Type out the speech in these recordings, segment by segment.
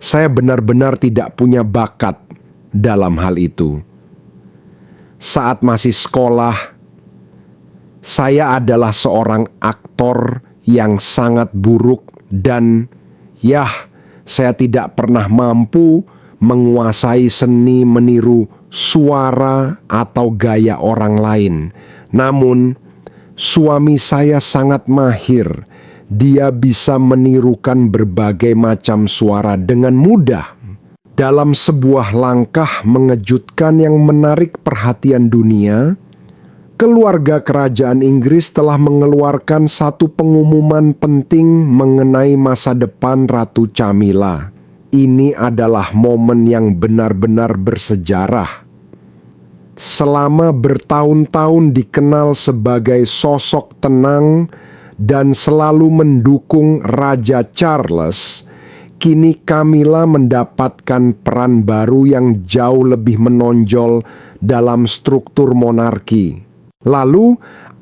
Saya benar-benar tidak punya bakat dalam hal itu. Saat masih sekolah, saya adalah seorang aktor yang sangat buruk dan saya tidak pernah mampu menguasai seni meniru suara atau gaya orang lain. Namun, suami saya sangat mahir. Dia bisa menirukan berbagai macam suara dengan mudah. Dalam sebuah langkah mengejutkan yang menarik perhatian dunia, keluarga kerajaan Inggris telah mengeluarkan satu pengumuman penting mengenai masa depan Ratu Camilla. Ini adalah momen yang benar-benar bersejarah. Selama bertahun-tahun dikenal sebagai sosok tenang dan selalu mendukung Raja Charles, kini Camilla mendapatkan peran baru yang jauh lebih menonjol dalam struktur monarki. Lalu,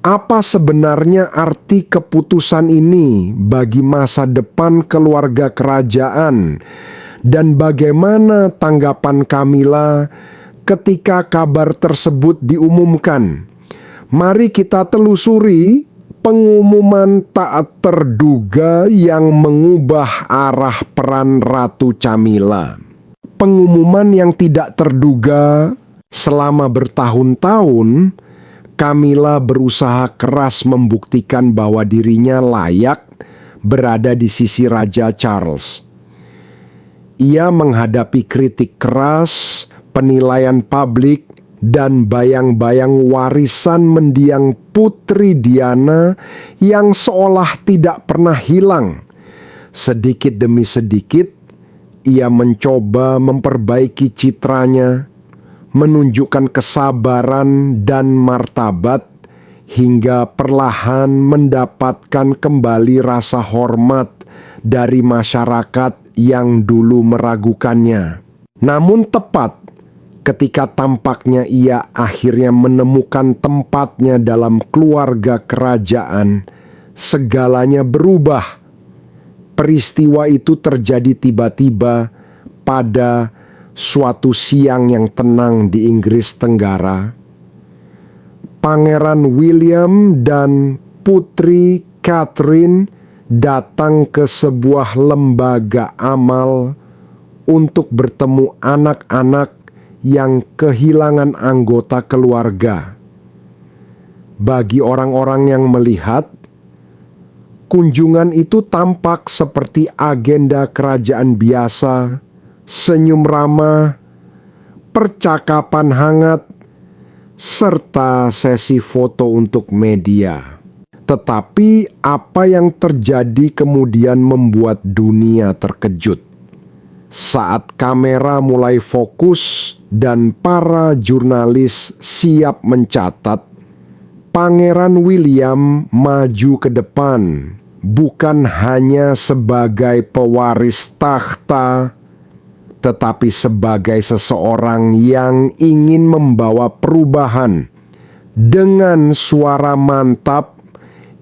apa sebenarnya arti keputusan ini bagi masa depan keluarga kerajaan? Dan bagaimana tanggapan Camilla ketika kabar tersebut diumumkan? Mari kita telusuri pengumuman tak terduga yang mengubah arah peran Ratu Camilla. Pengumuman yang tidak terduga. Selama bertahun-tahun, Camilla berusaha keras membuktikan bahwa dirinya layak berada di sisi Raja Charles. Ia menghadapi kritik keras, penilaian publik, dan bayang-bayang warisan mendiang Putri Diana yang seolah tidak pernah hilang. Sedikit demi sedikit, ia mencoba memperbaiki citranya, menunjukkan kesabaran dan martabat, hingga perlahan mendapatkan kembali rasa hormat dari masyarakat yang dulu meragukannya. Namun tepat ketika tampaknya ia akhirnya menemukan tempatnya dalam keluarga kerajaan, segalanya berubah. Peristiwa itu terjadi tiba-tiba pada suatu siang yang tenang di Inggris Tenggara. Pangeran William dan Putri Catherine datang ke sebuah lembaga amal untuk bertemu anak-anak yang kehilangan anggota keluarga. Bagi orang-orang yang melihat, kunjungan itu tampak seperti agenda kerajaan biasa, senyum ramah, percakapan hangat, serta sesi foto untuk media. Tetapi apa yang terjadi kemudian membuat dunia terkejut. Saat kamera mulai fokus dan para jurnalis siap mencatat, Pangeran William maju ke depan, bukan hanya sebagai pewaris takhta, tetapi sebagai seseorang yang ingin membawa perubahan. Dengan suara mantap,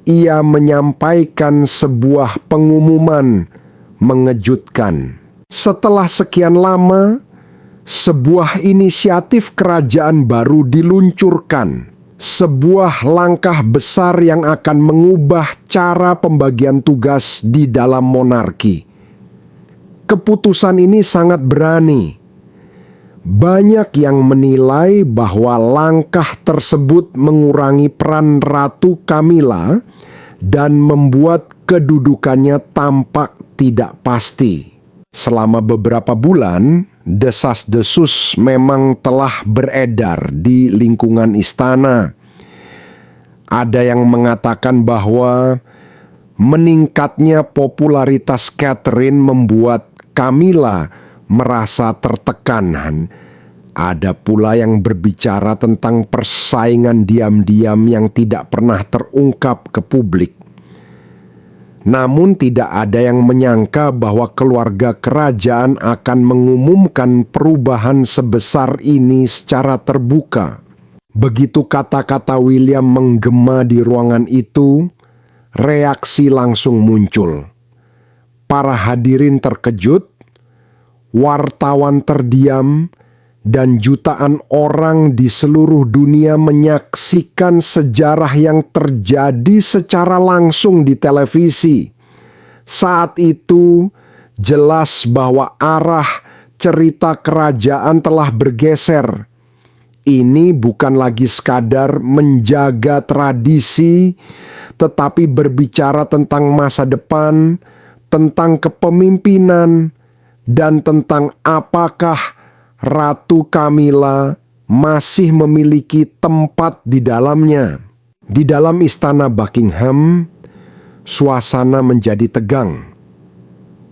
ia menyampaikan sebuah pengumuman mengejutkan. Setelah sekian lama, sebuah inisiatif kerajaan baru diluncurkan. Sebuah langkah besar yang akan mengubah cara pembagian tugas di dalam monarki. Keputusan ini sangat berani. Banyak yang menilai bahwa langkah tersebut mengurangi peran Ratu Camilla dan membuat kedudukannya tampak tidak pasti. Selama beberapa bulan, desas-desus memang telah beredar di lingkungan istana. Ada yang mengatakan bahwa meningkatnya popularitas Catherine membuat Camilla merasa tertekan. Ada pula yang berbicara tentang persaingan diam-diam yang tidak pernah terungkap ke publik. Namun tidak ada yang menyangka bahwa keluarga kerajaan akan mengumumkan perubahan sebesar ini secara terbuka. Begitu kata-kata William menggema di ruangan itu, reaksi langsung muncul. Para hadirin terkejut, wartawan terdiam, dan jutaan orang di seluruh dunia menyaksikan sejarah yang terjadi secara langsung di televisi. Saat itu, jelas bahwa arah cerita kerajaan telah bergeser. Ini bukan lagi sekadar menjaga tradisi, tetapi berbicara tentang masa depan, tentang kepemimpinan, dan tentang apakah Ratu Kamila masih memiliki tempat di dalamnya. Di dalam istana Buckingham, suasana menjadi tegang.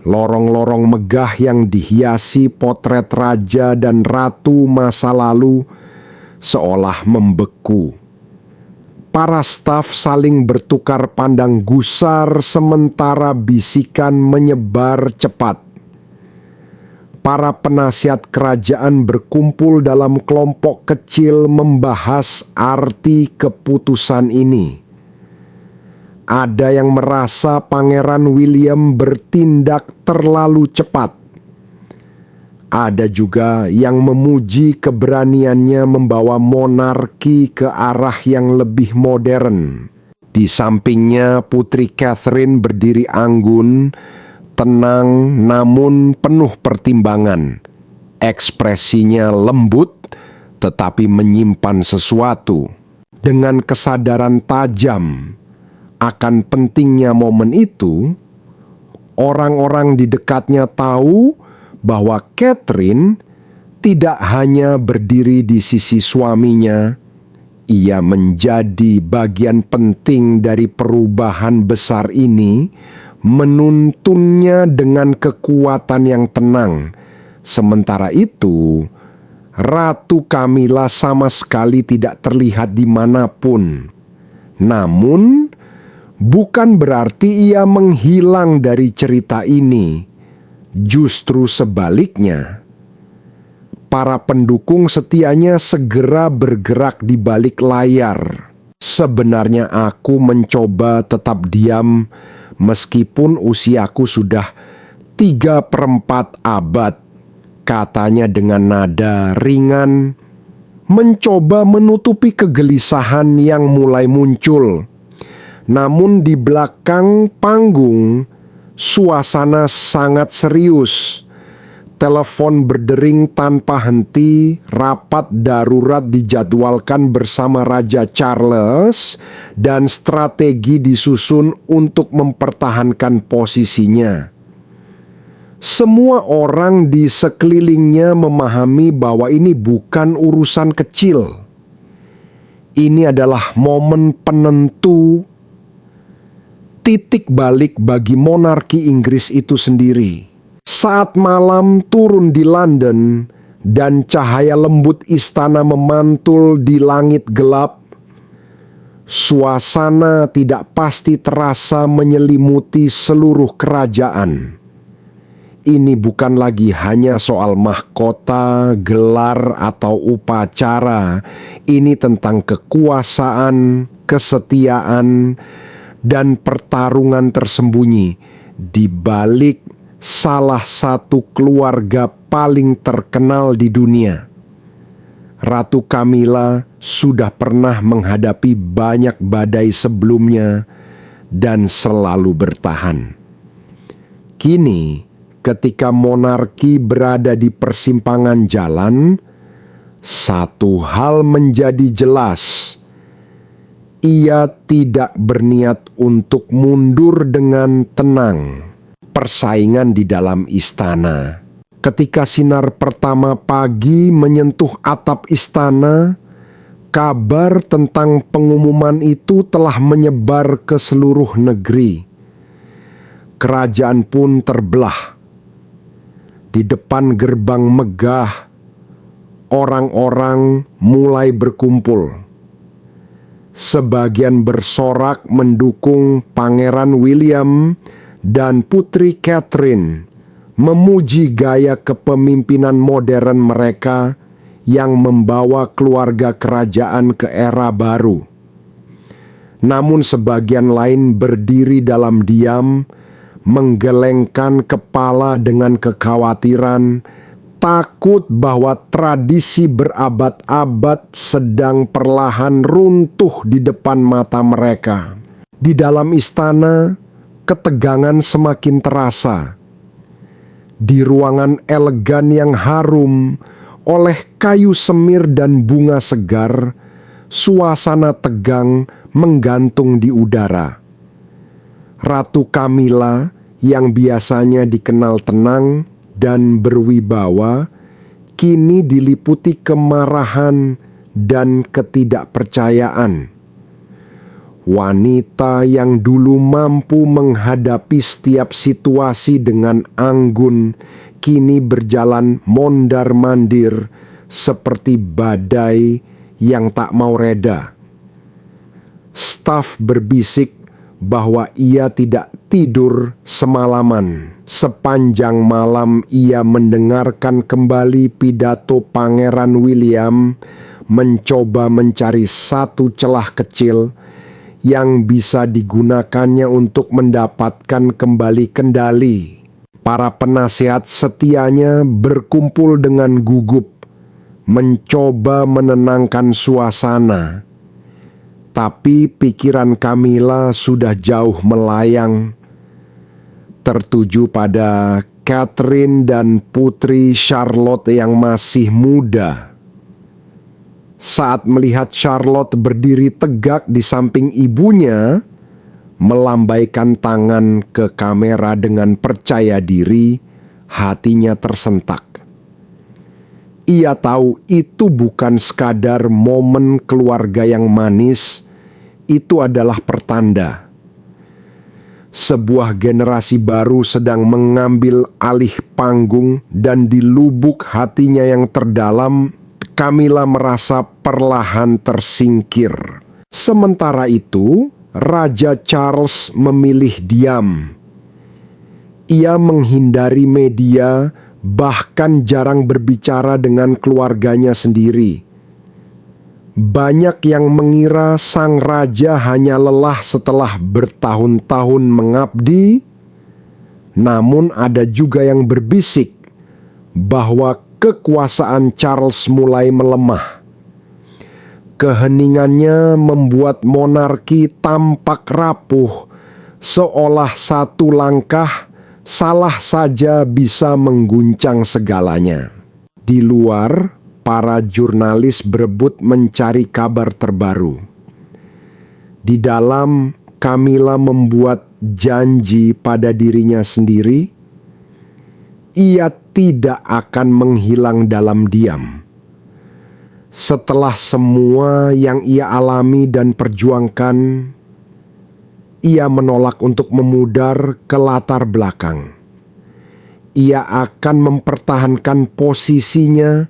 Lorong-lorong megah yang dihiasi potret raja dan ratu masa lalu seolah membeku. Para staf saling bertukar pandang gusar sementara bisikan menyebar cepat. Para penasihat kerajaan berkumpul dalam kelompok kecil membahas arti keputusan ini. Ada yang merasa Pangeran William bertindak terlalu cepat. Ada juga yang memuji keberaniannya membawa monarki ke arah yang lebih modern. Di sampingnya Putri Catherine berdiri anggun, tenang namun penuh pertimbangan. Ekspresinya lembut tetapi menyimpan sesuatu. Dengan kesadaran tajam akan pentingnya momen itu, orang-orang di dekatnya tahu bahwa Catherine tidak hanya berdiri di sisi suaminya, ia menjadi bagian penting dari perubahan besar ini, menuntunnya dengan kekuatan yang tenang. Sementara itu, Ratu Kamila sama sekali tidak terlihat dimanapun. Namun, bukan berarti ia menghilang dari cerita ini. Justru sebaliknya, para pendukung setianya segera bergerak di balik layar. Sebenarnya aku mencoba tetap diam meskipun usiaku sudah 3/4 abad, katanya dengan nada ringan, mencoba menutupi kegelisahan yang mulai muncul. Namun di belakang panggung, suasana sangat serius. Telepon berdering tanpa henti, rapat darurat dijadwalkan bersama Raja Charles, dan strategi disusun untuk mempertahankan posisinya. Semua orang di sekelilingnya memahami bahwa ini bukan urusan kecil. Ini adalah momen penentu, titik balik bagi monarki Inggris itu sendiri. Saat malam turun di London dan cahaya lembut istana memantul di langit gelap, suasana tidak pasti terasa menyelimuti seluruh kerajaan. Ini bukan lagi hanya soal mahkota, gelar, atau upacara. Ini tentang kekuasaan, kesetiaan, dan pertarungan tersembunyi di balik salah satu keluarga paling terkenal di dunia. Ratu Kamila sudah pernah menghadapi banyak badai sebelumnya dan selalu bertahan. Kini, ketika monarki berada di persimpangan jalan, satu hal menjadi jelas. Ia tidak berniat untuk mundur dengan tenang. Persaingan di dalam istana. Ketika sinar pertama pagi menyentuh atap istana, kabar tentang pengumuman itu telah menyebar ke seluruh negeri. Kerajaan pun terbelah. Di depan gerbang megah, orang-orang mulai berkumpul. Sebagian bersorak mendukung Pangeran William dan Putri Catherine, memuji gaya kepemimpinan modern mereka yang membawa keluarga kerajaan ke era baru. Namun sebagian lain berdiri dalam diam, menggelengkan kepala dengan kekhawatiran, takut bahwa tradisi berabad-abad sedang perlahan runtuh di depan mata mereka. Di dalam istana, ketegangan semakin terasa. Di ruangan elegan yang harum oleh kayu semir dan bunga segar, suasana tegang menggantung di udara. Ratu Kamila yang biasanya dikenal tenang dan berwibawa, kini diliputi kemarahan dan ketidakpercayaan. Wanita yang dulu mampu menghadapi setiap situasi dengan anggun, kini berjalan mondar-mandir seperti badai yang tak mau reda. Staf berbisik bahwa ia tidak tidur semalaman. Sepanjang malam ia mendengarkan kembali pidato Pangeran William, mencoba mencari satu celah kecil yang bisa digunakannya untuk mendapatkan kembali kendali. Para penasihat setianya berkumpul dengan gugup, mencoba menenangkan suasana. Tapi pikiran Kamila sudah jauh melayang, tertuju pada Catherine dan putri Charlotte yang masih muda. Saat melihat Charlotte berdiri tegak di samping ibunya, melambaikan tangan ke kamera dengan percaya diri, hatinya tersentak. Ia tahu itu bukan sekadar momen keluarga yang manis, itu adalah pertanda. Sebuah generasi baru sedang mengambil alih panggung, dan di lubuk hatinya yang terdalam, Kamila merasa perlahan tersingkir. Sementara itu, Raja Charles memilih diam. Ia menghindari media, bahkan jarang berbicara dengan keluarganya sendiri. Banyak yang mengira sang raja hanya lelah setelah bertahun-tahun mengabdi, namun ada juga yang berbisik bahwa kekuasaan Charles mulai melemah. Keheningannya membuat monarki tampak rapuh, seolah satu langkah salah saja bisa mengguncang segalanya. Di luar, para jurnalis berebut mencari kabar terbaru. Di dalam, Kamila membuat janji pada dirinya sendiri. Ia tidak akan menghilang dalam diam. Setelah semua yang ia alami dan perjuangkan, ia menolak untuk memudar ke latar belakang. Ia akan mempertahankan posisinya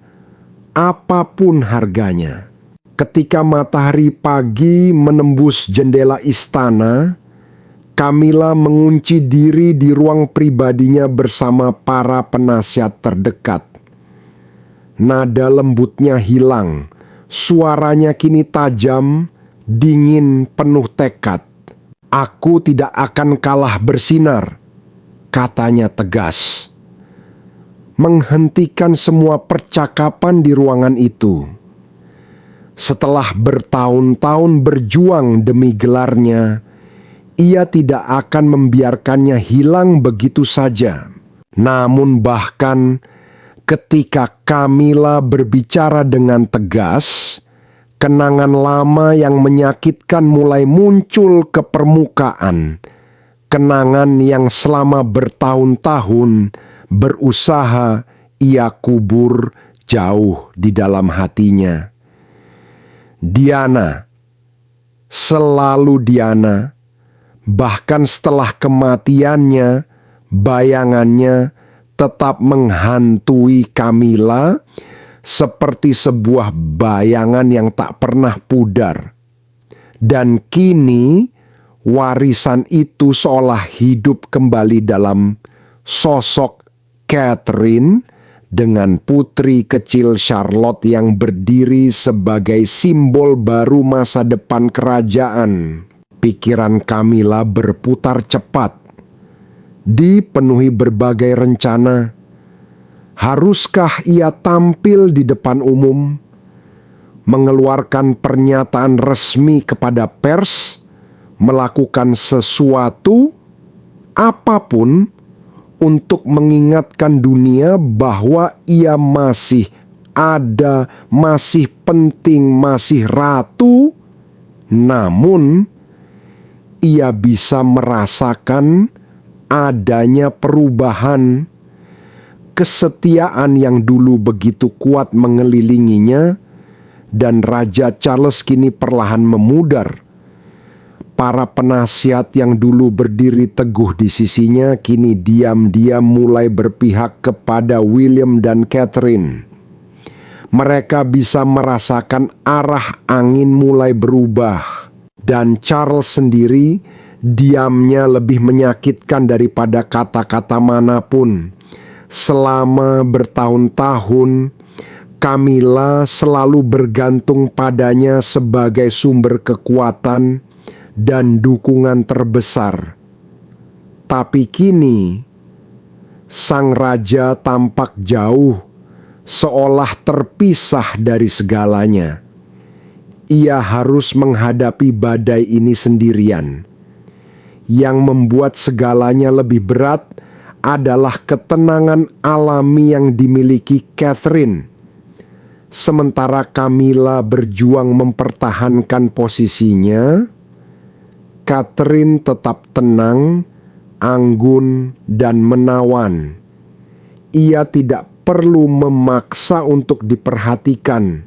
apapun harganya. Ketika matahari pagi menembus jendela istana, Kamila mengunci diri di ruang pribadinya bersama para penasihat terdekat. Nada lembutnya hilang, suaranya kini tajam, dingin, penuh tekad. "Aku tidak akan kalah bersinar," katanya tegas. Menghentikan semua percakapan di ruangan itu. Setelah bertahun-tahun berjuang demi gelarnya, ia tidak akan membiarkannya hilang begitu saja. Namun bahkan ketika Kamila berbicara dengan tegas, kenangan lama yang menyakitkan mulai muncul ke permukaan. Kenangan yang selama bertahun-tahun berusaha ia kubur jauh di dalam hatinya. Diana, selalu Diana. Bahkan setelah kematiannya, bayangannya tetap menghantui Kamila seperti sebuah bayangan yang tak pernah pudar. Dan kini, warisan itu seolah hidup kembali dalam sosok Catherine dengan putri kecil Charlotte yang berdiri sebagai simbol baru masa depan kerajaan. Pikiran Kamila berputar cepat. dipenuhi berbagai rencana. Haruskah ia tampil di depan umum, mengeluarkan pernyataan resmi kepada pers, melakukan sesuatu, apapun, untuk mengingatkan dunia bahwa ia masih ada, masih penting, masih ratu, namun ia bisa merasakan adanya perubahan. Kesetiaan yang dulu begitu kuat mengelilinginya, dan Raja Charles kini perlahan memudar. Para penasihat yang dulu berdiri teguh di sisinya kini diam-diam mulai berpihak kepada William dan Catherine. Mereka bisa merasakan arah angin mulai berubah, dan Charles sendiri diamnya lebih menyakitkan daripada kata-kata manapun. Selama bertahun-tahun, Camilla selalu bergantung padanya sebagai sumber kekuatan dan dukungan terbesar. Tapi kini, sang raja tampak jauh, seolah terpisah dari segalanya. Ia harus menghadapi badai ini sendirian. Yang membuat segalanya lebih berat adalah ketenangan alami yang dimiliki Catherine. Sementara Camilla berjuang mempertahankan posisinya, Catherine tetap tenang, anggun, dan menawan. Ia tidak perlu memaksa untuk diperhatikan,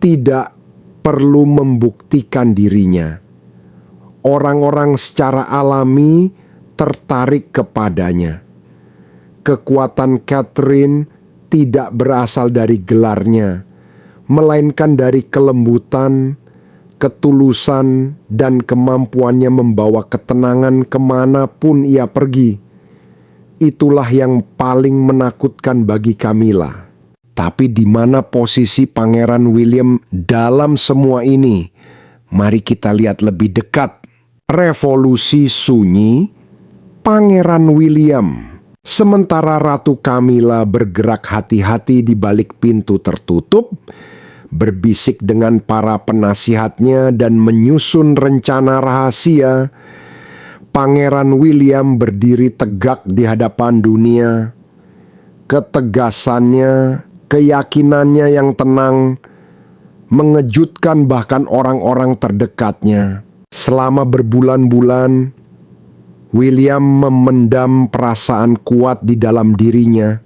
tidak perlu membuktikan dirinya. Orang-orang secara alami tertarik kepadanya. Kekuatan Catherine tidak berasal dari gelarnya, melainkan dari kelembutan, ketulusan, dan kemampuannya membawa ketenangan kemanapun ia pergi. Itulah yang paling menakutkan bagi Camilla. Tapi di mana posisi Pangeran William dalam semua ini? Mari kita lihat lebih dekat. Revolusi sunyi Pangeran William. Sementara Ratu Camilla bergerak hati-hati di balik pintu tertutup, berbisik dengan para penasihatnya dan menyusun rencana rahasia, Pangeran William berdiri tegak di hadapan dunia. Ketegasannya, keyakinannya yang tenang, mengejutkan bahkan orang-orang terdekatnya. Selama berbulan-bulan, William memendam perasaan kuat di dalam dirinya.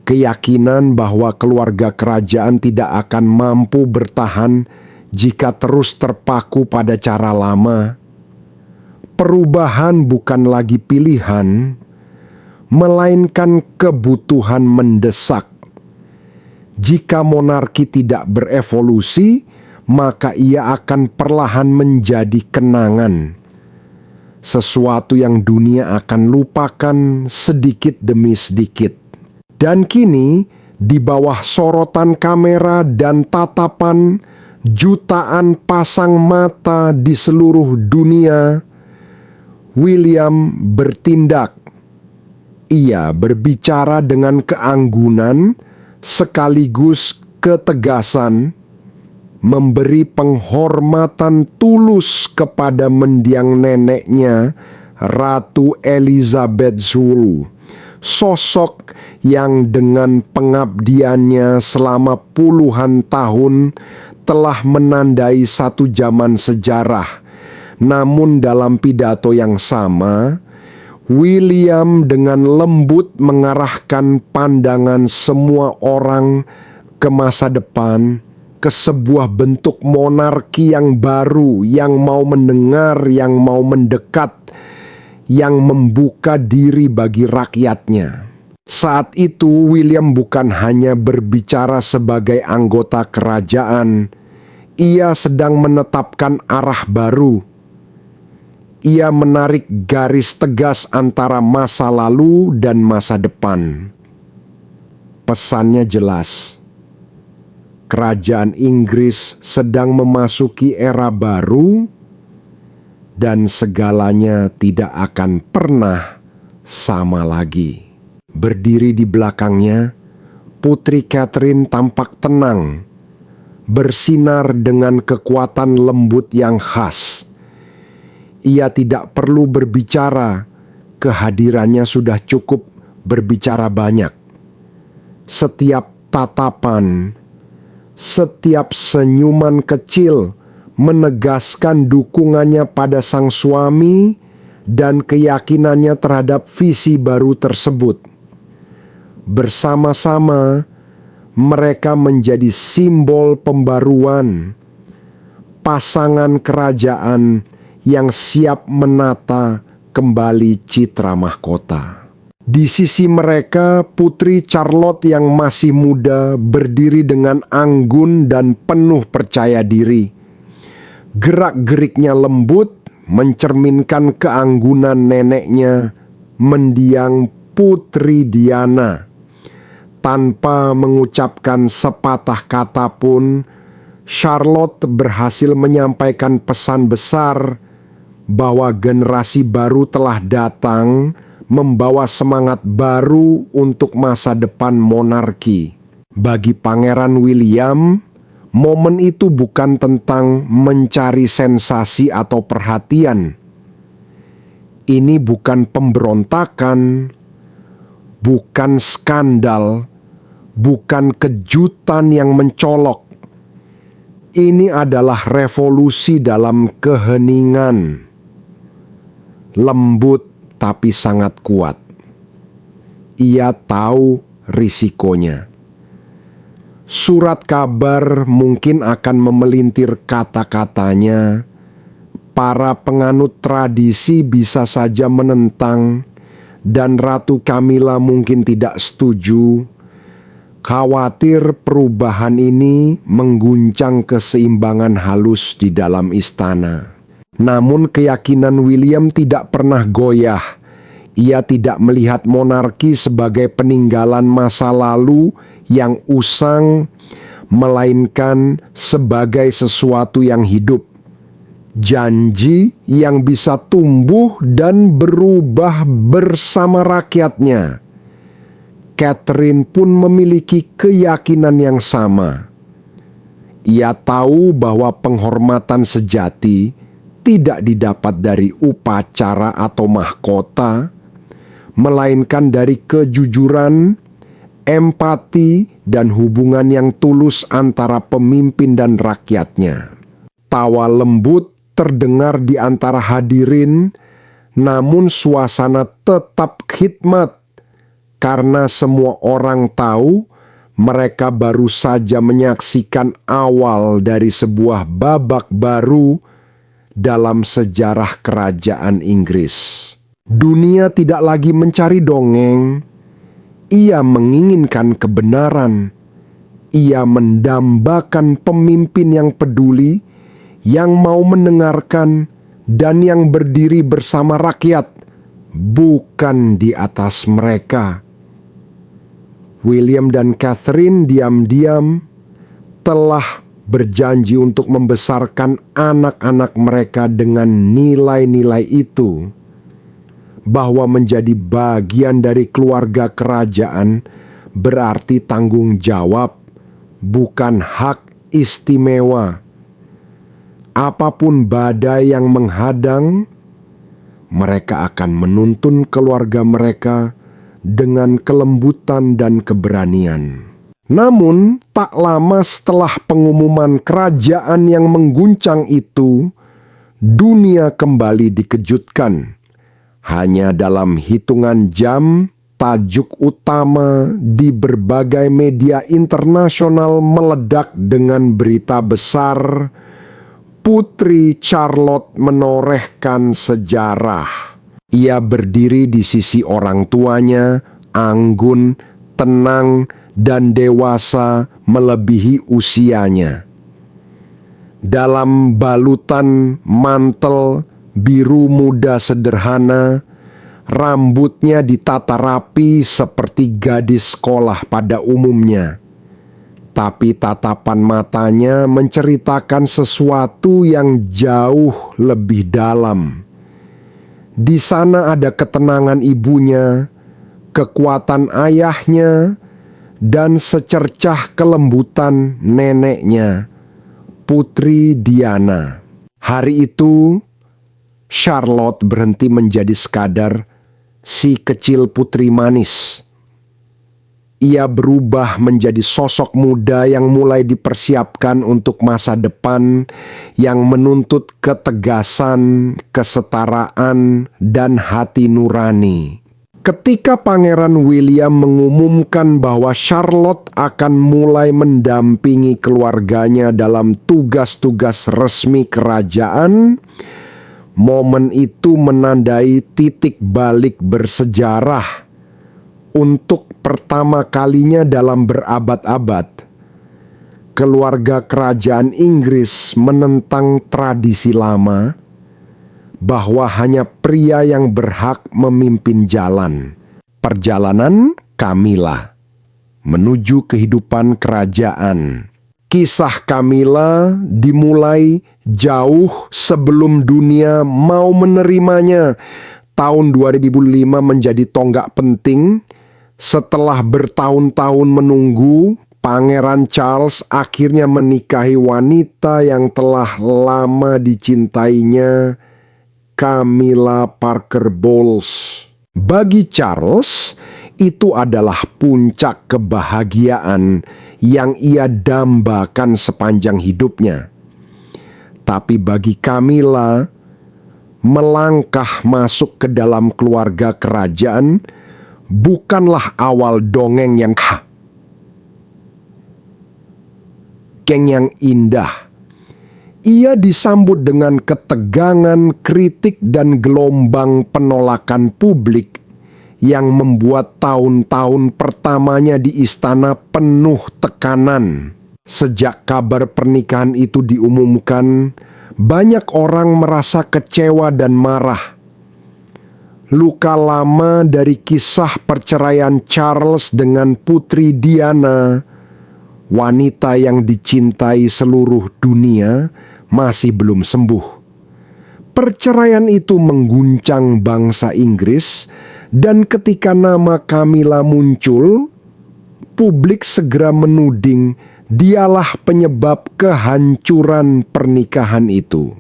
Keyakinan bahwa keluarga kerajaan tidak akan mampu bertahan jika terus terpaku pada cara lama. Perubahan bukan lagi pilihan, melainkan kebutuhan mendesak. Jika monarki tidak berevolusi, maka ia akan perlahan menjadi kenangan. Sesuatu yang dunia akan lupakan sedikit demi sedikit. Dan kini, di bawah sorotan kamera dan tatapan jutaan pasang mata di seluruh dunia, William bertindak. Ia berbicara dengan keanggunan sekaligus ketegasan, memberi penghormatan tulus kepada mendiang neneknya, Ratu Elizabeth Zulu, sosok yang dengan pengabdiannya selama puluhan tahun telah menandai satu zaman sejarah. Namun dalam pidato yang sama, William dengan lembut mengarahkan pandangan semua orang ke masa depan, ke sebuah bentuk monarki yang baru, yang mau mendengar, yang mau mendekat, yang membuka diri bagi rakyatnya. Saat itu William bukan hanya berbicara sebagai anggota kerajaan, ia sedang menetapkan arah baru. Ia menarik garis tegas antara masa lalu dan masa depan. Pesannya jelas. Kerajaan Inggris sedang memasuki era baru, dan segalanya tidak akan pernah sama lagi. Berdiri di belakangnya, Putri Catherine tampak tenang, bersinar dengan kekuatan lembut yang khas. Ia tidak perlu berbicara, kehadirannya sudah cukup berbicara banyak. Setiap tatapan, setiap senyuman kecil menegaskan dukungannya pada sang suami dan keyakinannya terhadap visi baru tersebut. Bersama-sama, mereka menjadi simbol pembaruan, pasangan kerajaan yang siap menata kembali citra mahkota. Di sisi mereka, Putri Charlotte yang masih muda berdiri dengan anggun dan penuh percaya diri. Gerak-geriknya lembut, mencerminkan keanggunan neneknya, mendiang Putri Diana. Tanpa mengucapkan sepatah kata pun, Charlotte berhasil menyampaikan pesan besar bahwa generasi baru telah datang, membawa semangat baru untuk masa depan monarki. Bagi Pangeran William, momen itu bukan tentang mencari sensasi atau perhatian. Ini bukan pemberontakan, bukan skandal, bukan kejutan yang mencolok. Ini adalah revolusi dalam keheningan. Lembut tapi sangat kuat. Ia tahu risikonya. Surat kabar mungkin akan memelintir kata-katanya. Para penganut tradisi bisa saja menentang, dan Ratu Camilla mungkin tidak setuju. Khawatir perubahan ini mengguncang keseimbangan halus di dalam istana. Namun keyakinan William tidak pernah goyah. Ia tidak melihat monarki sebagai peninggalan masa lalu yang usang, melainkan sebagai sesuatu yang hidup. Janji yang bisa tumbuh dan berubah bersama rakyatnya. Catherine pun memiliki keyakinan yang sama. Ia tahu bahwa penghormatan sejati tidak didapat dari upacara atau mahkota, melainkan dari kejujuran, empati, dan hubungan yang tulus antara pemimpin dan rakyatnya. Tawa lembut terdengar di antara hadirin, namun suasana tetap khidmat, karena semua orang tahu mereka baru saja menyaksikan awal dari sebuah babak baru dalam sejarah kerajaan Inggris. Dunia tidak lagi mencari dongeng. Ia menginginkan kebenaran. Ia mendambakan pemimpin yang peduli, yang mau mendengarkan, dan yang berdiri bersama rakyat, bukan di atas mereka. William dan Catherine diam-diam telah berjanji untuk membesarkan anak-anak mereka dengan nilai-nilai itu, bahwa menjadi bagian dari keluarga kerajaan berarti tanggung jawab, bukan hak istimewa. Apapun badai yang menghadang, mereka akan menuntun keluarga mereka dengan kelembutan dan keberanian. Namun, tak lama setelah pengumuman kerajaan yang mengguncang itu, dunia kembali dikejutkan. Hanya dalam hitungan jam, tajuk utama di berbagai media internasional meledak dengan berita besar, Putri Charlotte menorehkan sejarah. Ia berdiri di sisi orang tuanya, anggun, tenang, dan dewasa melebihi usianya. Dalam balutan mantel biru muda sederhana, rambutnya ditata rapi seperti gadis sekolah pada umumnya. Tapi tatapan matanya menceritakan sesuatu yang jauh lebih dalam. Di sana ada ketenangan ibunya, kekuatan ayahnya, dan secercah kelembutan neneknya, Putri Diana. Hari itu, Charlotte berhenti menjadi sekadar si kecil putri manis. Ia berubah menjadi sosok muda yang mulai dipersiapkan untuk masa depan yang menuntut ketegasan, kesetaraan, dan hati nurani. Ketika Pangeran William mengumumkan bahwa Charlotte akan mulai mendampingi keluarganya dalam tugas-tugas resmi kerajaan, momen itu menandai titik balik bersejarah untuk pertama kalinya dalam berabad-abad. Keluarga kerajaan Inggris menentang tradisi lama bahwa hanya pria yang berhak memimpin jalan. Perjalanan Camilla menuju kehidupan kerajaan. Kisah Camilla dimulai jauh sebelum dunia mau menerimanya. Tahun 2005 menjadi tonggak penting. Setelah bertahun-tahun menunggu, Pangeran Charles akhirnya menikahi wanita yang telah lama dicintainya, Camilla Parker Bowles. Bagi Charles, itu adalah puncak kebahagiaan yang ia dambakan sepanjang hidupnya. Tapi bagi Camilla, melangkah masuk ke dalam keluarga kerajaan bukanlah awal dongeng yang indah. Ia disambut dengan ketegangan, kritik, dan gelombang penolakan publik yang membuat tahun-tahun pertamanya di istana penuh tekanan. Sejak kabar pernikahan itu diumumkan, banyak orang merasa kecewa dan marah. Luka lama dari kisah perceraian Charles dengan Putri Diana, wanita yang dicintai seluruh dunia, masih belum sembuh. Perceraian itu mengguncang bangsa Inggris, dan ketika nama Camilla muncul, publik segera menuding dialah penyebab kehancuran pernikahan itu.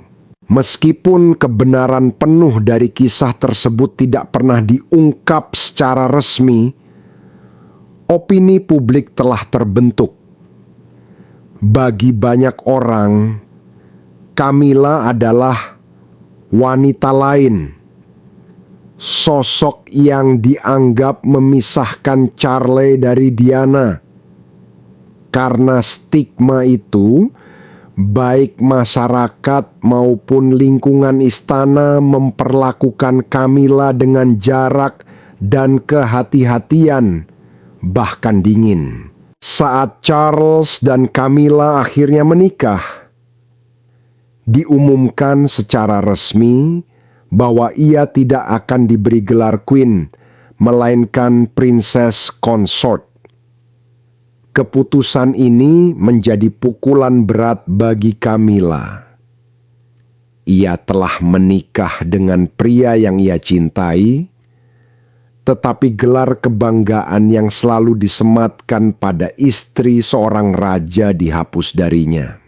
Meskipun kebenaran penuh dari kisah tersebut tidak pernah diungkap secara resmi, opini publik telah terbentuk. Bagi banyak orang, Camilla adalah wanita lain, sosok yang dianggap memisahkan Charles dari Diana. Karena stigma itu, baik masyarakat maupun lingkungan istana memperlakukan Camilla dengan jarak dan kehati-hatian, bahkan dingin. Saat Charles dan Camilla akhirnya menikah, diumumkan secara resmi bahwa ia tidak akan diberi gelar Queen, melainkan Princess Consort. Keputusan ini menjadi pukulan berat bagi Camilla. Ia telah menikah dengan pria yang ia cintai, tetapi gelar kebanggaan yang selalu disematkan pada istri seorang raja dihapus darinya.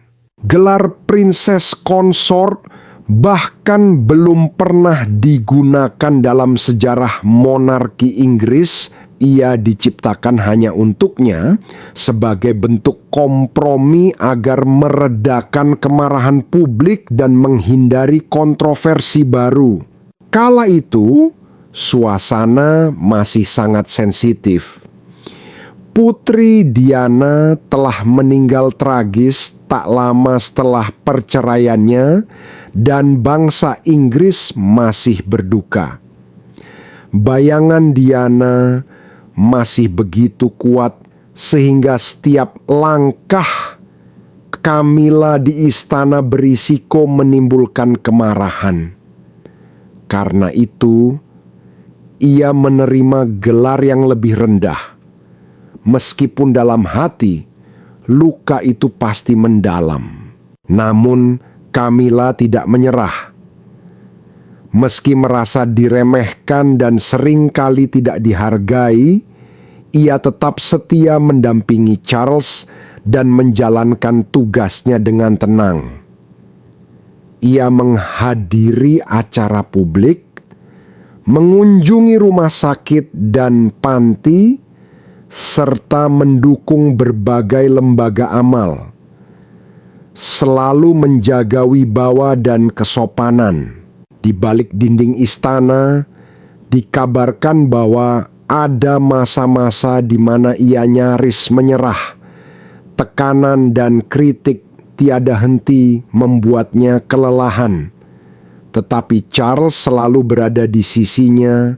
Gelar Princess Consort bahkan belum pernah digunakan dalam sejarah monarki Inggris. Ia diciptakan hanya untuknya sebagai bentuk kompromi agar meredakan kemarahan publik dan menghindari kontroversi baru. Kala itu, suasana masih sangat sensitif. Putri Diana telah meninggal tragis tak lama setelah perceraiannya, dan bangsa Inggris masih berduka. Bayangan Diana masih begitu kuat sehingga setiap langkah Camilla di istana berisiko menimbulkan kemarahan. Karena itu, ia menerima gelar yang lebih rendah. Meskipun dalam hati, luka itu pasti mendalam. Namun Camilla tidak menyerah. Meski merasa diremehkan dan seringkali tidak dihargai, ia tetap setia mendampingi Charles dan menjalankan tugasnya dengan tenang. Ia menghadiri acara publik, mengunjungi rumah sakit dan panti, serta mendukung berbagai lembaga amal. Selalu menjaga wibawa dan kesopanan. Di balik dinding istana, dikabarkan bahwa ada masa-masa di mana ia nyaris menyerah. Tekanan dan kritik tiada henti membuatnya kelelahan. Tetapi Charles selalu berada di sisinya,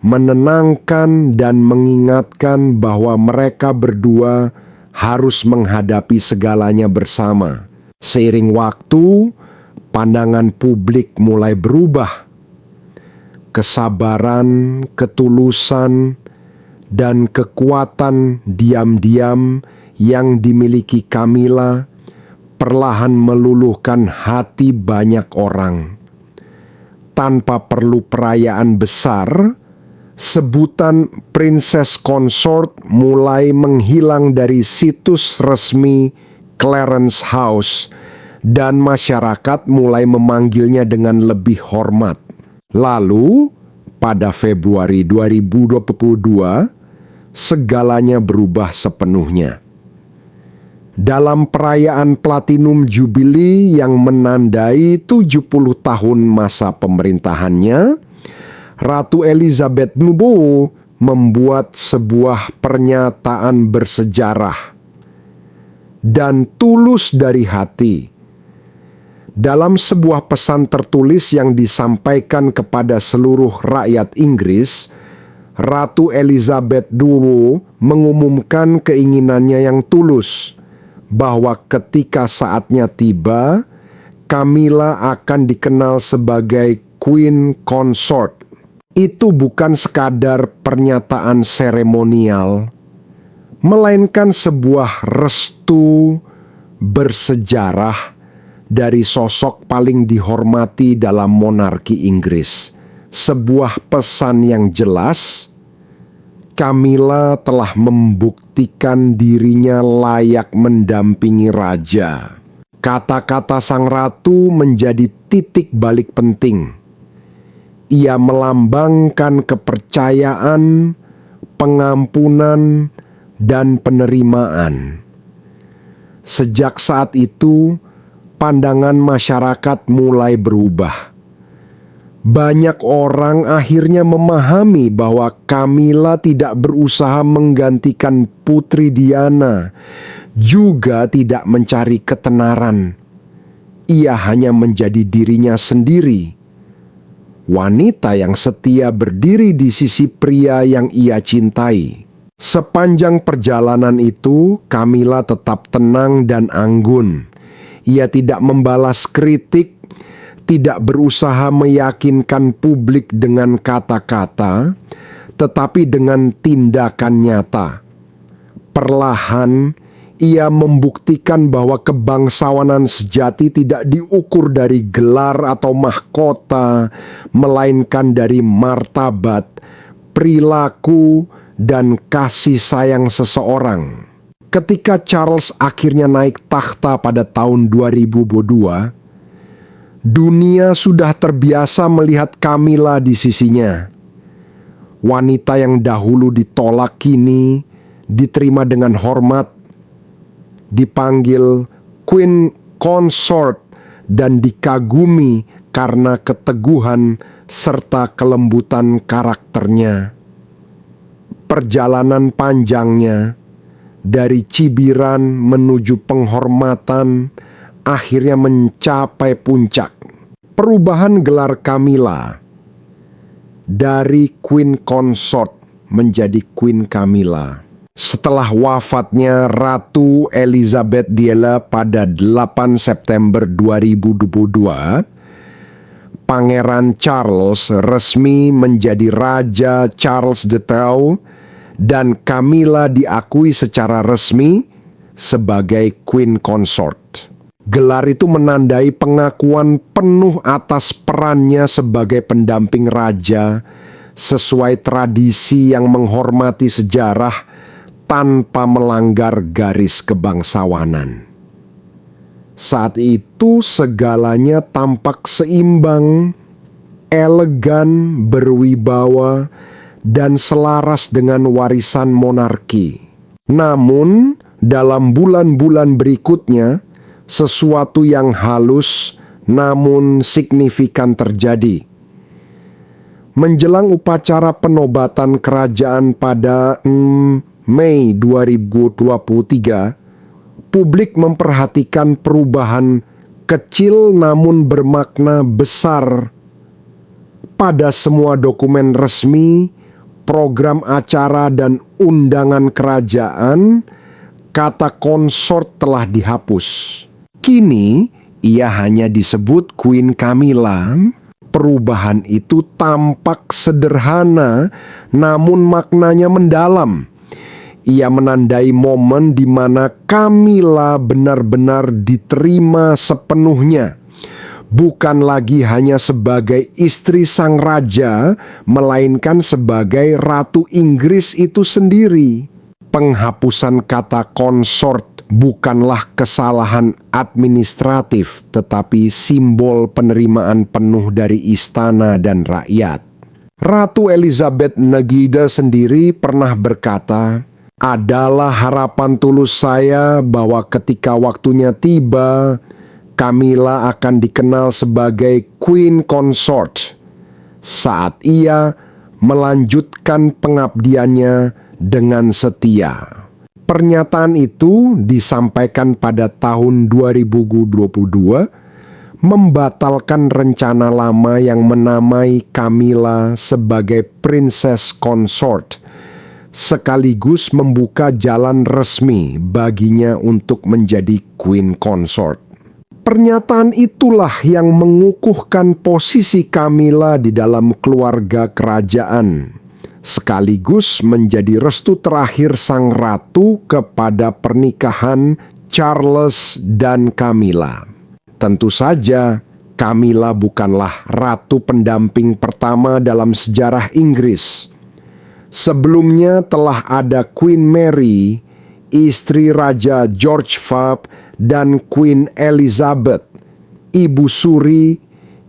menenangkan dan mengingatkan bahwa mereka berdua harus menghadapi segalanya bersama. Seiring waktu, pandangan publik mulai berubah. Kesabaran, ketulusan, dan kekuatan diam-diam yang dimiliki Camilla perlahan meluluhkan hati banyak orang. Tanpa perlu perayaan besar, sebutan Princess Consort mulai menghilang dari situs resmi Clarence House dan masyarakat mulai memanggilnya dengan lebih hormat. Lalu, pada Februari 2022, segalanya berubah sepenuhnya. Dalam perayaan Platinum Jubilee yang menandai 70 tahun masa pemerintahannya, Ratu Elizabeth II membuat sebuah pernyataan bersejarah dan tulus dari hati. Dalam sebuah pesan tertulis yang disampaikan kepada seluruh rakyat Inggris, Ratu Elizabeth II mengumumkan keinginannya yang tulus bahwa ketika saatnya tiba, Camilla akan dikenal sebagai Queen Consort. Itu bukan sekadar pernyataan seremonial, melainkan sebuah restu bersejarah dari sosok paling dihormati dalam monarki Inggris. Sebuah pesan yang jelas, Camilla telah membuktikan dirinya layak mendampingi raja. Kata-kata sang ratu menjadi titik balik penting. Ia melambangkan kepercayaan, pengampunan, dan penerimaan. Sejak saat itu, pandangan masyarakat mulai berubah. Banyak orang akhirnya memahami bahwa Camilla tidak berusaha menggantikan Putri Diana, juga tidak mencari ketenaran. Ia hanya menjadi dirinya sendiri, wanita yang setia berdiri di sisi pria yang ia cintai. Sepanjang perjalanan itu, Camilla tetap tenang dan anggun. Ia tidak membalas kritik, tidak berusaha meyakinkan publik dengan kata-kata, tetapi dengan tindakan nyata. Perlahan, ia membuktikan bahwa kebangsawanan sejati tidak diukur dari gelar atau mahkota, melainkan dari martabat, perilaku, dan kasih sayang seseorang. Ketika Charles akhirnya naik takhta pada tahun 2002, dunia sudah terbiasa melihat Camilla di sisinya. Wanita yang dahulu ditolak kini diterima dengan hormat, dipanggil Queen Consort, dan dikagumi karena keteguhan serta kelembutan karakternya. Perjalanan panjangnya dari cibiran menuju penghormatan akhirnya mencapai puncak. Perubahan gelar Camilla dari Queen Consort menjadi Queen Camilla. Setelah wafatnya Ratu Elizabeth Diela pada 8 September 2022, Pangeran Charles resmi menjadi Raja Charles III dan Camilla diakui secara resmi sebagai Queen Consort. Gelar itu menandai pengakuan penuh atas perannya sebagai pendamping raja sesuai tradisi yang menghormati sejarah tanpa melanggar garis kebangsawanan. Saat itu segalanya tampak seimbang, elegan, berwibawa, dan selaras dengan warisan monarki. Namun, dalam bulan-bulan berikutnya, sesuatu yang halus namun signifikan terjadi. Menjelang upacara penobatan kerajaan pada Mei 2023, publik memperhatikan perubahan kecil namun bermakna besar pada semua dokumen resmi, program acara, dan undangan kerajaan. Kata konsort telah dihapus. Kini, ia hanya disebut Queen Camilla. Perubahan itu tampak sederhana, namun maknanya mendalam. Ia menandai momen di mana Camilla benar-benar diterima sepenuhnya. Bukan lagi hanya sebagai istri sang raja, melainkan sebagai Ratu Inggris itu sendiri. Penghapusan kata konsort bukanlah kesalahan administratif, tetapi simbol penerimaan penuh dari istana dan rakyat. Ratu Elizabeth Negida sendiri pernah berkata, "Adalah harapan tulus saya bahwa ketika waktunya tiba, Camilla akan dikenal sebagai Queen Consort saat ia melanjutkan pengabdiannya dengan setia." Pernyataan itu disampaikan pada tahun 2022, membatalkan rencana lama yang menamai Camilla sebagai Princess Consort, sekaligus membuka jalan resmi baginya untuk menjadi Queen Consort. Pernyataan itulah yang mengukuhkan posisi Camilla di dalam keluarga kerajaan, sekaligus menjadi restu terakhir sang ratu kepada pernikahan Charles dan Camilla. Tentu saja, Camilla bukanlah ratu pendamping pertama dalam sejarah Inggris. Sebelumnya telah ada Queen Mary, istri Raja George V, dan Queen Elizabeth, ibu suri,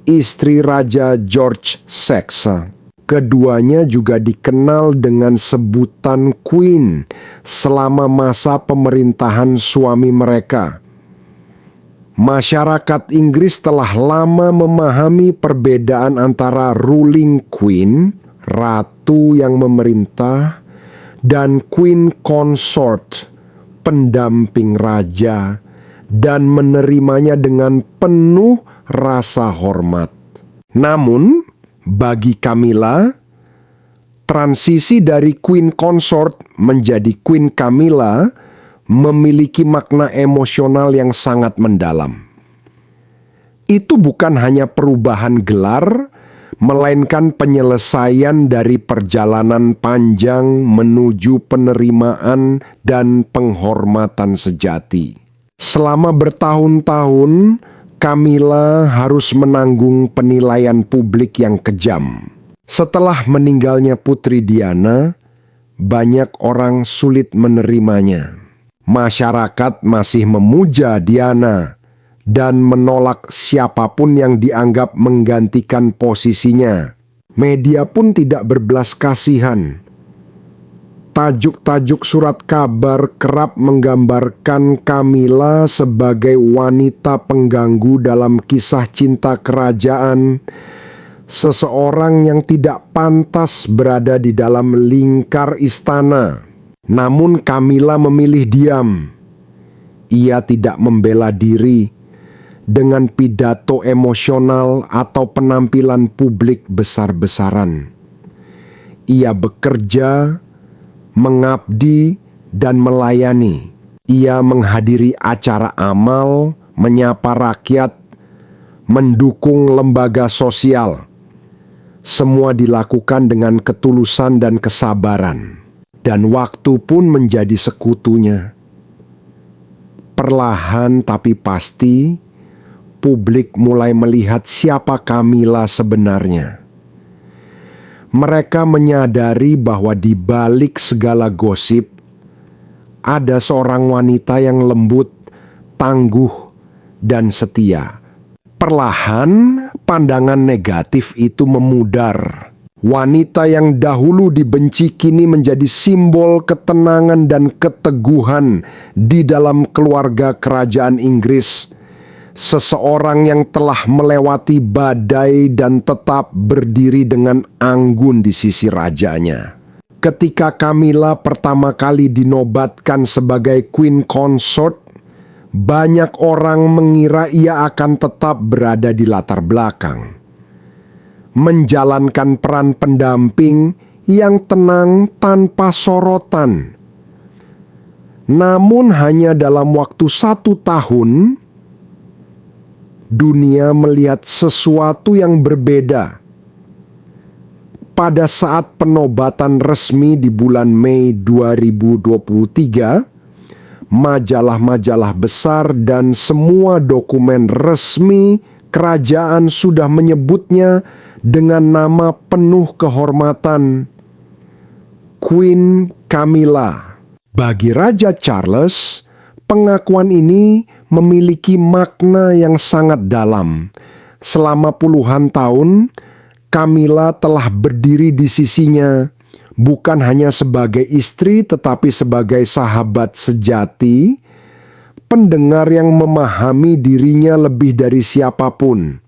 istri Raja George VI. Keduanya juga dikenal dengan sebutan Queen selama masa pemerintahan suami mereka. Masyarakat Inggris telah lama memahami perbedaan antara ruling queen, ratu yang memerintah, dan queen consort, pendamping raja, dan menerimanya dengan penuh rasa hormat. Namun, bagi Camilla, transisi dari Queen Consort menjadi Queen Camilla memiliki makna emosional yang sangat mendalam. Itu bukan hanya perubahan gelar, melainkan penyelesaian dari perjalanan panjang menuju penerimaan dan penghormatan sejati. Selama bertahun-tahun, Camilla harus menanggung penilaian publik yang kejam. Setelah meninggalnya Putri Diana, banyak orang sulit menerimanya. Masyarakat masih memuja Diana dan menolak siapapun yang dianggap menggantikan posisinya. Media pun tidak berbelas kasihan. Tajuk-tajuk surat kabar kerap menggambarkan Camilla sebagai wanita pengganggu dalam kisah cinta kerajaan, seseorang yang tidak pantas berada di dalam lingkar istana. Namun Camilla memilih diam. Ia tidak membela diri dengan pidato emosional atau penampilan publik besar-besaran. Ia bekerja, mengabdi, dan melayani. Ia menghadiri acara amal, menyapa rakyat, mendukung lembaga sosial. Semua dilakukan dengan ketulusan dan kesabaran, dan waktu pun menjadi sekutunya. Perlahan tapi pasti, publik mulai melihat siapa Camilla sebenarnya. Mereka menyadari bahwa di balik segala gosip, ada seorang wanita yang lembut, tangguh, dan setia. Perlahan, pandangan negatif itu memudar. Wanita yang dahulu dibenci kini menjadi simbol ketenangan dan keteguhan di dalam keluarga kerajaan Inggris. Seseorang yang telah melewati badai dan tetap berdiri dengan anggun di sisi rajanya. Ketika Camilla pertama kali dinobatkan sebagai Queen Consort, banyak orang mengira ia akan tetap berada di latar belakang, menjalankan peran pendamping yang tenang tanpa sorotan. Namun hanya dalam waktu 1 tahun, dunia melihat sesuatu yang berbeda. Pada saat penobatan resmi di bulan Mei 2023, majalah-majalah besar dan semua dokumen resmi kerajaan sudah menyebutnya dengan nama penuh kehormatan, Queen Camilla. Bagi Raja Charles, pengakuan ini memiliki makna yang sangat dalam. Selama puluhan tahun, Camilla telah berdiri di sisinya, bukan hanya sebagai istri tetapi sebagai sahabat sejati, pendengar yang memahami dirinya lebih dari siapapun.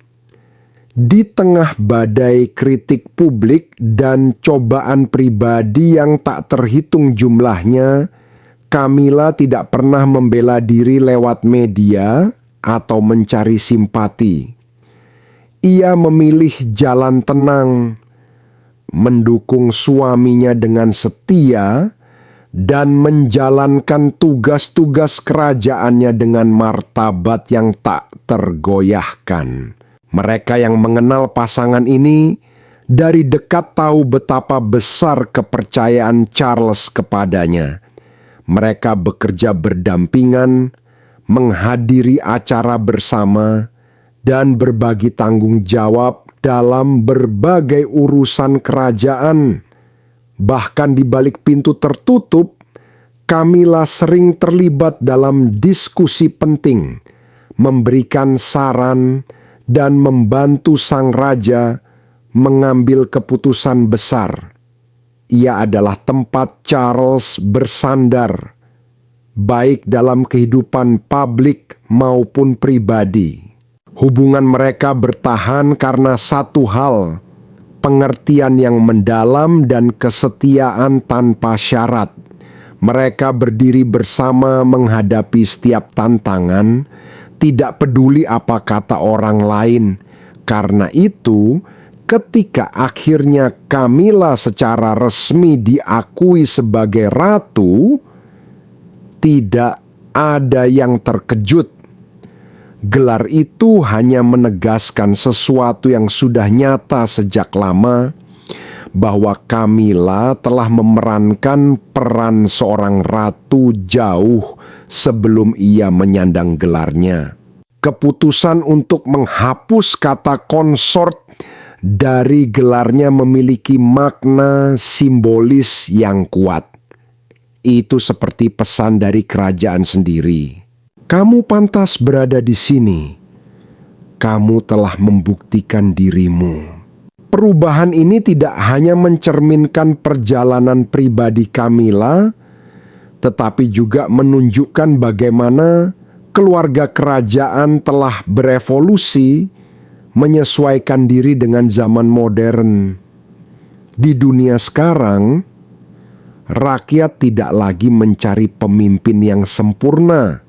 Di tengah badai kritik publik dan cobaan pribadi yang tak terhitung jumlahnya, Camilla tidak pernah membela diri lewat media atau mencari simpati. Ia memilih jalan tenang, mendukung suaminya dengan setia, dan menjalankan tugas-tugas kerajaannya dengan martabat yang tak tergoyahkan. Mereka yang mengenal pasangan ini dari dekat tahu betapa besar kepercayaan Charles kepadanya. Mereka bekerja berdampingan, menghadiri acara bersama, dan berbagi tanggung jawab dalam berbagai urusan kerajaan. Bahkan di balik pintu tertutup, Camilla sering terlibat dalam diskusi penting, memberikan saran, dan membantu sang raja mengambil keputusan besar. Ia adalah tempat Charles bersandar, baik dalam kehidupan publik maupun pribadi. Hubungan mereka bertahan karena satu hal, pengertian yang mendalam dan kesetiaan tanpa syarat. Mereka berdiri bersama menghadapi setiap tantangan, tidak peduli apa kata orang lain. Karena itu, ketika akhirnya Camilla secara resmi diakui sebagai ratu, tidak ada yang terkejut. Gelar itu hanya menegaskan sesuatu yang sudah nyata sejak lama, bahwa Camilla telah memerankan peran seorang ratu jauh sebelum ia menyandang gelarnya. Keputusan untuk menghapus kata konsort dari gelarnya memiliki makna simbolis yang kuat. Itu seperti pesan dari kerajaan sendiri. Kamu pantas berada di sini. Kamu telah membuktikan dirimu. Perubahan ini tidak hanya mencerminkan perjalanan pribadi Camilla, tetapi juga menunjukkan bagaimana keluarga kerajaan telah berevolusi, menyesuaikan diri dengan zaman modern. Di dunia sekarang, rakyat tidak lagi mencari pemimpin yang sempurna,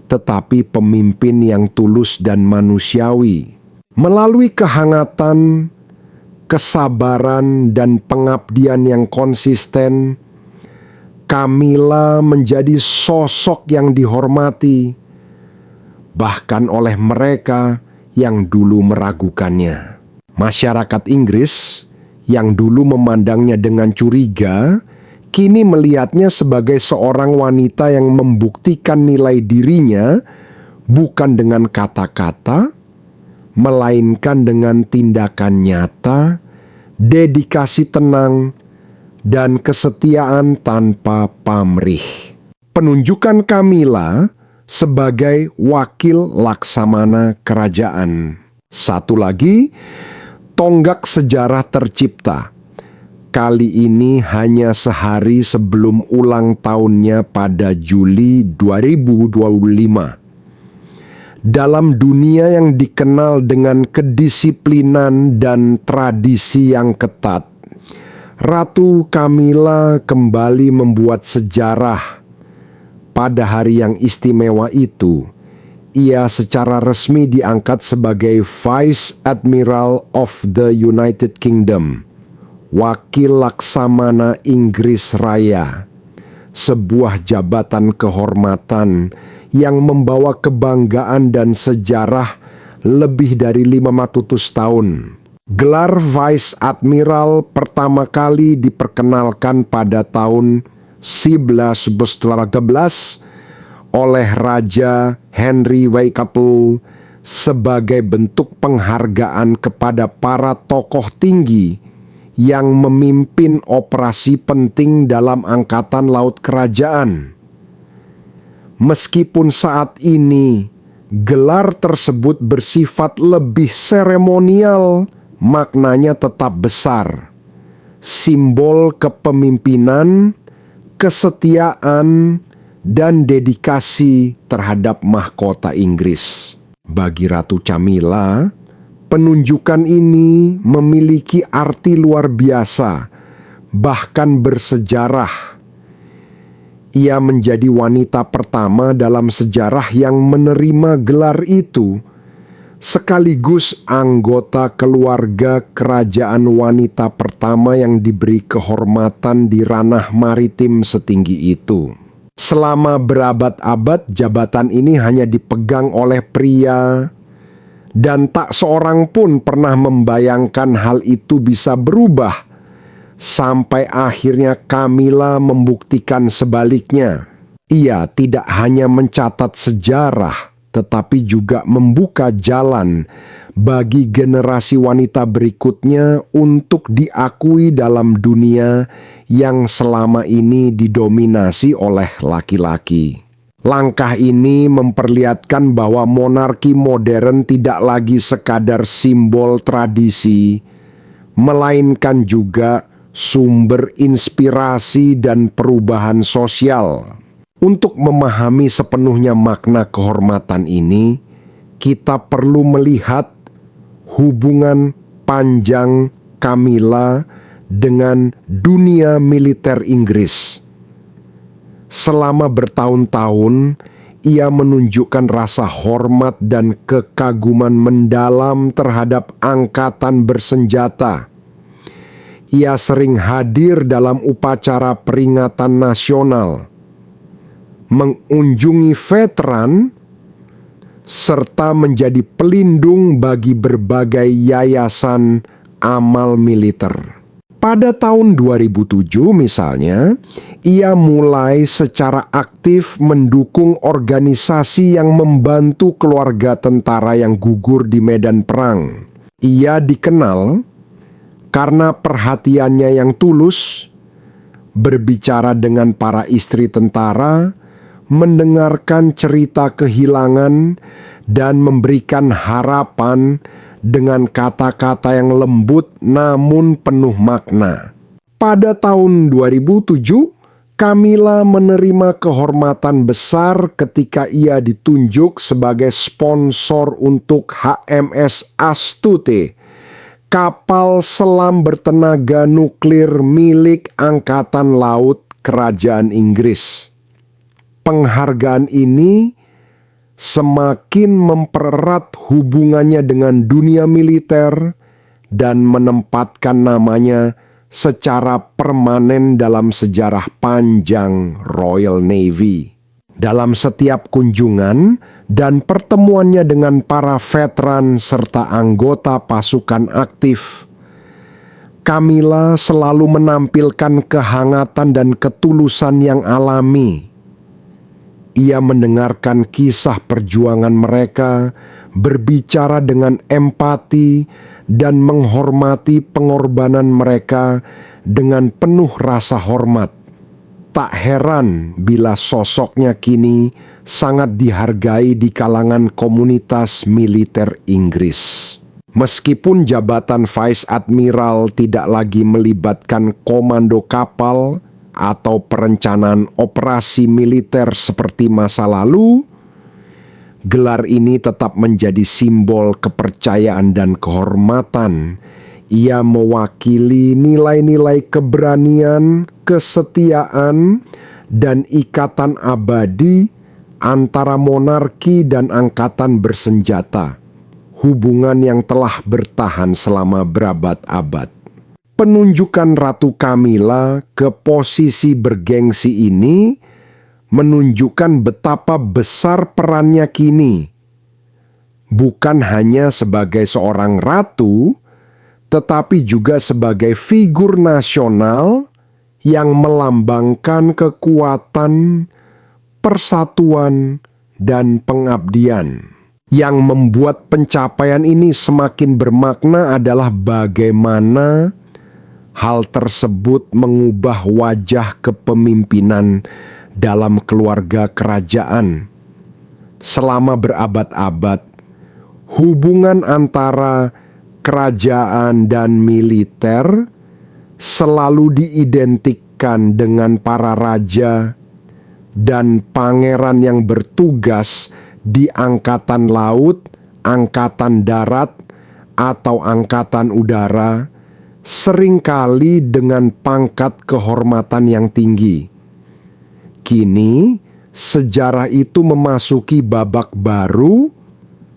tetapi pemimpin yang tulus dan manusiawi. Melalui kehangatan, kesabaran, dan pengabdian yang konsisten, Camilla menjadi sosok yang dihormati, bahkan oleh mereka yang dulu meragukannya. Masyarakat Inggris yang dulu memandangnya dengan curiga, kini melihatnya sebagai seorang wanita yang membuktikan nilai dirinya bukan dengan kata-kata, melainkan dengan tindakan nyata, dedikasi tenang, dan kesetiaan tanpa pamrih. Penunjukan Kamila sebagai wakil laksamana kerajaan. Satu lagi, tonggak sejarah tercipta. Kali ini hanya sehari sebelum ulang tahunnya pada Juli 2025. Dalam dunia yang dikenal dengan kedisiplinan dan tradisi yang ketat, Ratu Kamila kembali membuat sejarah. Pada hari yang istimewa itu, ia secara resmi diangkat sebagai Vice Admiral of the United Kingdom, wakil laksamana Inggris Raya, sebuah jabatan kehormatan yang membawa kebanggaan dan sejarah lebih dari 500 tahun. Gelar Vice Admiral pertama kali diperkenalkan pada tahun 1113 oleh Raja Henry Waikato sebagai bentuk penghargaan kepada para tokoh tinggi yang memimpin operasi penting dalam Angkatan Laut Kerajaan. Meskipun saat ini gelar tersebut bersifat lebih seremonial, maknanya tetap besar. Simbol kepemimpinan, kesetiaan, dan dedikasi terhadap mahkota Inggris. Bagi Ratu Kamila, penunjukan ini memiliki arti luar biasa, bahkan bersejarah. Ia menjadi wanita pertama dalam sejarah yang menerima gelar itu, sekaligus anggota keluarga kerajaan wanita pertama yang diberi kehormatan di ranah maritim setinggi itu. Selama berabad-abad, jabatan ini hanya dipegang oleh pria, dan tak seorang pun pernah membayangkan hal itu bisa berubah, sampai akhirnya Kamila membuktikan sebaliknya. Ia tidak hanya mencatat sejarah, tetapi juga membuka jalan bagi generasi wanita berikutnya untuk diakui dalam dunia yang selama ini didominasi oleh laki-laki. Langkah ini memperlihatkan bahwa monarki modern tidak lagi sekadar simbol tradisi, melainkan juga sumber inspirasi dan perubahan sosial. Untuk memahami sepenuhnya makna kehormatan ini, kita perlu melihat hubungan panjang Kamila dengan dunia militer Inggris. Selama bertahun-tahun, ia menunjukkan rasa hormat dan kekaguman mendalam terhadap angkatan bersenjata. Ia sering hadir dalam upacara peringatan nasional, mengunjungi veteran, serta menjadi pelindung bagi berbagai yayasan amal militer. Pada tahun 2007 misalnya, ia mulai secara aktif mendukung organisasi yang membantu keluarga tentara yang gugur di medan perang. Ia dikenal karena perhatiannya yang tulus, berbicara dengan para istri tentara, mendengarkan cerita kehilangan, dan memberikan harapan dengan kata-kata yang lembut namun penuh makna. Pada tahun 2007, Kamila menerima kehormatan besar ketika ia ditunjuk sebagai sponsor untuk HMS Astute, kapal selam bertenaga nuklir milik Angkatan Laut Kerajaan Inggris. Penghargaan ini semakin mempererat hubungannya dengan dunia militer dan menempatkan namanya secara permanen dalam sejarah panjang Royal Navy. Dalam setiap kunjungan dan pertemuannya dengan para veteran serta anggota pasukan aktif, Camilla selalu menampilkan kehangatan dan ketulusan yang alami. Ia mendengarkan kisah perjuangan mereka, berbicara dengan empati, dan menghormati pengorbanan mereka dengan penuh rasa hormat. Tak heran bila sosoknya kini sangat dihargai di kalangan komunitas militer Inggris. Meskipun jabatan Vice Admiral tidak lagi melibatkan komando kapal atau perencanaan operasi militer seperti masa lalu, gelar ini tetap menjadi simbol kepercayaan dan kehormatan. Ia mewakili nilai-nilai keberanian, kesetiaan, dan ikatan abadi antara monarki dan angkatan bersenjata. Hubungan yang telah bertahan selama berabad-abad. Penunjukan Ratu Camilla ke posisi bergengsi ini menunjukkan betapa besar perannya kini. Bukan hanya sebagai seorang ratu, tetapi juga sebagai figur nasional yang melambangkan kekuatan, persatuan, dan pengabdian. Yang membuat pencapaian ini semakin bermakna adalah bagaimana hal tersebut mengubah wajah kepemimpinan dalam keluarga kerajaan. Selama berabad-abad, hubungan antara kerajaan dan militer selalu diidentikan dengan para raja dan pangeran yang bertugas di angkatan laut, angkatan darat, atau angkatan udara, seringkali dengan pangkat kehormatan yang tinggi. Kini, sejarah itu memasuki babak baru.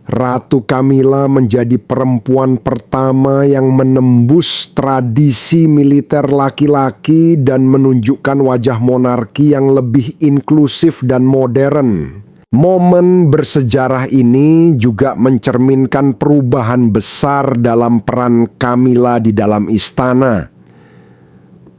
Ratu Camilla menjadi perempuan pertama yang menembus tradisi militer laki-laki dan menunjukkan wajah monarki yang lebih inklusif dan modern. Momen bersejarah ini juga mencerminkan perubahan besar dalam peran Camilla di dalam istana.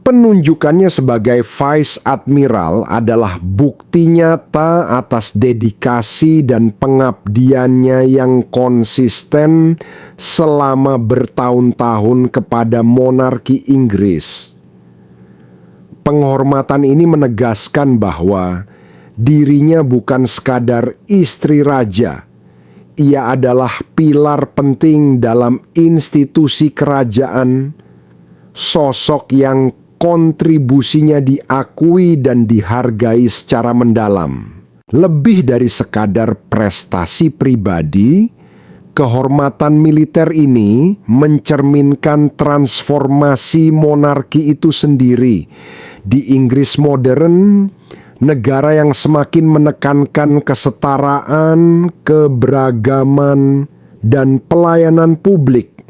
Penunjukannya sebagai Vice Admiral adalah bukti nyata atas dedikasi dan pengabdiannya yang konsisten selama bertahun-tahun kepada monarki Inggris. Penghormatan ini menegaskan bahwa dirinya bukan sekadar istri raja. Ia adalah pilar penting dalam institusi kerajaan, sosok yang kontribusinya diakui dan dihargai secara mendalam. Lebih dari sekadar prestasi pribadi, kehormatan militer ini mencerminkan transformasi monarki itu sendiri. Di Inggris modern, negara yang semakin menekankan kesetaraan, keberagaman, dan pelayanan publik,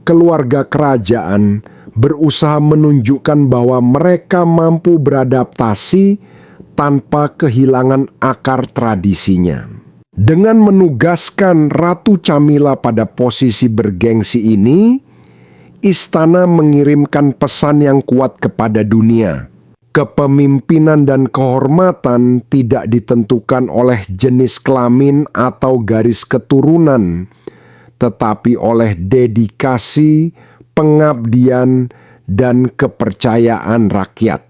keluarga kerajaan berusaha menunjukkan bahwa mereka mampu beradaptasi tanpa kehilangan akar tradisinya. Dengan menugaskan Ratu Camilla pada posisi bergengsi ini, istana mengirimkan pesan yang kuat kepada dunia. Kepemimpinan dan kehormatan tidak ditentukan oleh jenis kelamin atau garis keturunan, tetapi oleh dedikasi, pengabdian, dan kepercayaan rakyat.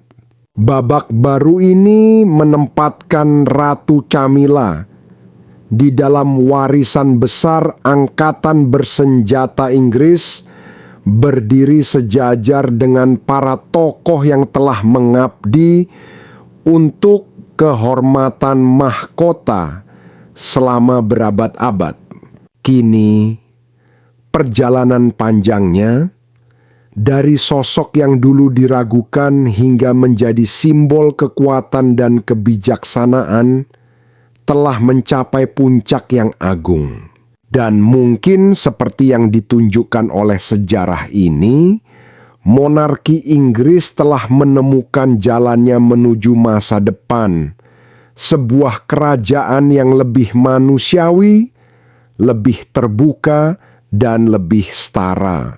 Babak baru ini menempatkan Ratu Camilla di dalam warisan besar angkatan bersenjata Inggris, berdiri sejajar dengan para tokoh yang telah mengabdi untuk kehormatan mahkota selama berabad-abad. Kini, perjalanan panjangnya dari sosok yang dulu diragukan hingga menjadi simbol kekuatan dan kebijaksanaan telah mencapai puncak yang agung. Dan mungkin seperti yang ditunjukkan oleh sejarah ini, monarki Inggris telah menemukan jalannya menuju masa depan, sebuah kerajaan yang lebih manusiawi, lebih terbuka, dan lebih setara.